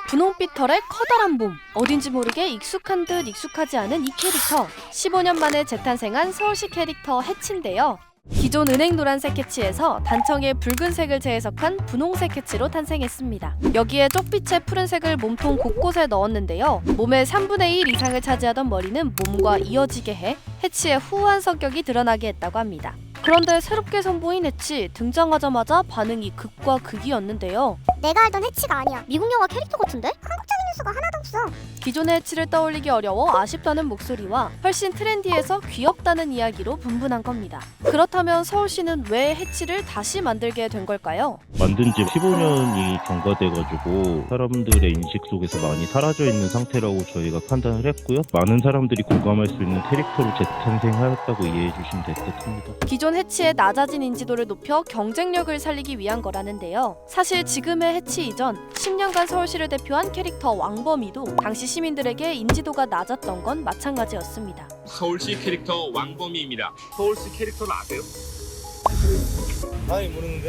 분홍빛 털의 커다란 몸, 어딘지 모르게 익숙한 듯 익숙하지 않은 이 캐릭터. 15년 만에 재탄생한 서울시 캐릭터 해치인데요. 기존 은행 노란색 캐치에서 단청의 붉은색을 재해석한 분홍색 캐치로 탄생했습니다. 여기에 쪽빛의 푸른색을 몸통 곳곳에 넣었는데요. 몸의 3분의 1 이상을 차지하던 머리는 몸과 이어지게 해 해치의 후한 성격이 드러나게 했다고 합니다. 그런데 새롭게 선보인 해치, 등장하자마자 반응이 극과 극이었는데요. 내가 알던 해치가 아니야. 미국 영화 캐릭터 같은데? 한국적인 뉴스가 하나도 없어. 기존의 해치를 떠올리기 어려워 아쉽다는 목소리와 훨씬 트렌디해서 귀엽다는 이야기로 분분한 겁니다. 그렇다면 서울시는 왜 해치를 다시 만들게 된 걸까요? 만든 지 15년이 경과돼가지고 사람들의 인식 속에서 많이 사라져 있는 상태라고 저희가 판단을 했고요. 많은 사람들이 공감할 수 있는 캐릭터로 재탄생하였다고 이해해 주시면 될 것 같습니다. 기존 해치의 낮아진 인지도를 높여 경쟁력을 살리기 위한 거라는데요. 사실 지금의 해치 이전 10년간 서울시를 대표한 캐릭터 왕범이도 당시 시민들에게 인지도가 낮았던 건 마찬가지였습니다. 서울시 캐릭터 왕범이입니다. 서울시 캐릭터는 아세요? 아니 모르는데?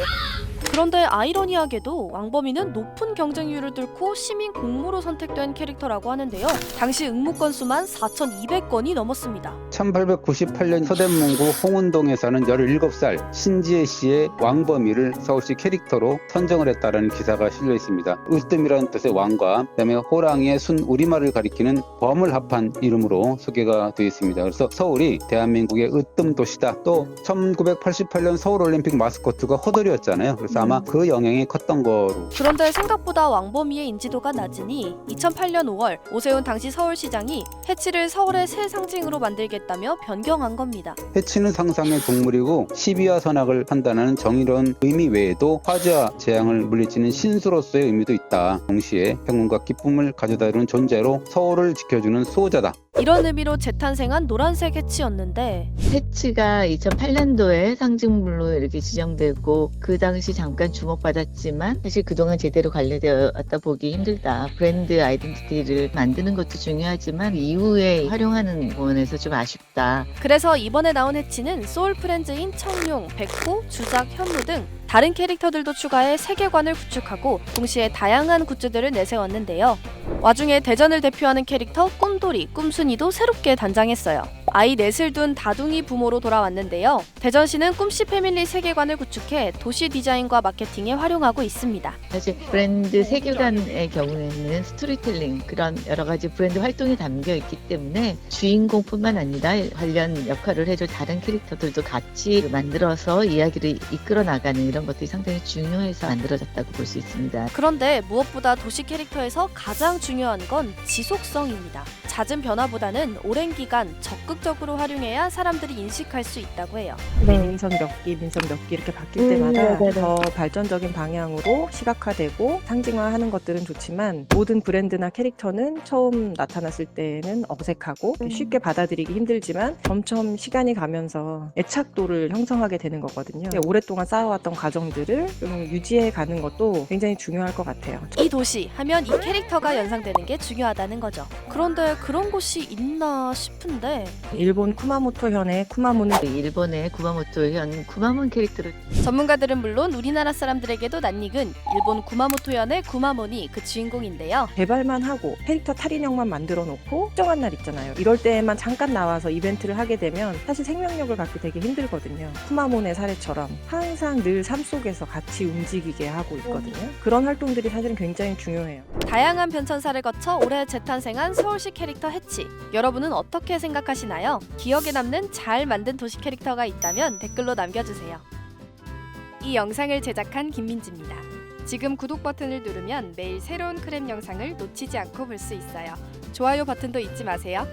그런데 아이러니하게도 왕범이는 높은 경쟁률을 뚫고 시민 공모로 선택된 캐릭터라고 하는데요. 당시 응모 건수만 4,200건이 넘었습니다. 1898년 서대문구 홍은동에 사는 17살 신지혜 씨의 왕범이를 서울시 캐릭터로 선정을 했다는 기사가 실려 있습니다. 으뜸이라는 뜻의 왕과 그다음에 호랑이의 순 우리말을 가리키는 범을 합한 이름으로 소개가 되어 있습니다. 그래서 서울이 대한민국의 으뜸 도시다. 또 1988년 서울올림픽 마스코트가 호돌이였잖아요. 그래서 아마 그 영향이 컸던 거로. 그런데 생각보다 왕범이의 인지도가 낮으니 2008년 5월 오세훈 당시 서울시장이 해치를 서울의 새 상징으로 만들겠다며 변경한 겁니다. 해치는 상상의 동물이고 시비와 선악을 판단하는 정의로운 의미 외에도 화재와 재앙을 물리치는 신수로서의 의미도 있다. 동시에 행운과 기쁨을 가져다 주는 존재로 서울을 지켜주는 수호자다. 이런 의미로 재탄생한 노란색 해치였는데 해치가 2008년도에 상징물로 이렇게 지정되고 그 당시 잠깐 주목받았지만 사실 그동안 제대로 관리되었다 보기 힘들다. 브랜드 아이덴티티를 만드는 것도 중요하지만 이후에 활용하는 부분에서 좀 아쉽다. 그래서 이번에 나온 해치는 소울 프렌즈인 청룡, 백호, 주작, 현무 등 다른 캐릭터들도 추가해 세계관을 구축하고 동시에 다양한 굿즈들을 내세웠는데요. 와중에 대전을 대표하는 캐릭터 꿈돌이, 꿈순이도 새롭게 단장했어요. 아이 넷을 둔 다둥이 부모로 돌아왔는데요. 대전시는 꿈씨 패밀리 세계관을 구축해 도시 디자인과 마케팅에 활용하고 있습니다. 사실 브랜드 세계관의 경우에는 스토리텔링 그런 여러 가지 브랜드 활동이 담겨 있기 때문에 주인공뿐만 아니라 관련 역할을 해줄 다른 캐릭터들도 같이 만들어서 이야기를 이끌어 나가는 이런 것들이 상당히 중요해서 만들어졌다고 볼 수 있습니다. 그런데 무엇보다 도시 캐릭터에서 가장 중요한 건 지속성입니다. 잦은 변화보다는 오랜 기간 적극적으로 활용해야 사람들이 인식할 수 있다고 해요. 민선 몇 기 이렇게 바뀔 때마다 네네네. 더 발전적인 방향으로 시각화되고 상징화하는 것들은 좋지만 모든 브랜드나 캐릭터는 처음 나타났을 때는 어색하고 쉽게 받아들이기 힘들지만 점점 시간이 가면서 애착도를 형성하게 되는 거거든요. 오랫동안 쌓아왔던 과정들을 좀 유지해 가는 것도 굉장히 중요할 것 같아요. 이 도시 하면 이 캐릭터가 연상되는 게 중요하다는 거죠. 그런데 그런 곳이 있나 싶은데 일본 쿠마모토현의 쿠마모는 일본의 구마모토현 구마몬 캐릭터를 전문가들은 물론 우리나라 사람들에게도 낯익은 일본 구마모토현의 구마몬이 그 주인공인데요. 개발만 하고 캐릭터 탈인형만 만들어 놓고 특정한 날 있잖아요. 이럴 때만 잠깐 나와서 이벤트를 하게 되면 사실 생명력을 갖기 되게 힘들거든요. 쿠마몬의 사례처럼 항상 늘 삶 속에서 같이 움직이게 하고 있거든요. 그런 활동들이 사실은 굉장히 중요해요. 다양한 변천사를 거쳐 올해 재탄생한 서울시 캐릭터 해치. 여러분은 어떻게 생각하시나요? 기억에 남는 잘 만든 도시 캐릭터가 있다면 댓글로 남겨주세요. 이 영상을 제작한 김민지입니다. 지금 구독 버튼을 누르면 매일 새로운 크랩 영상을 놓치지 않고 볼 수 있어요. 좋아요 버튼도 잊지 마세요.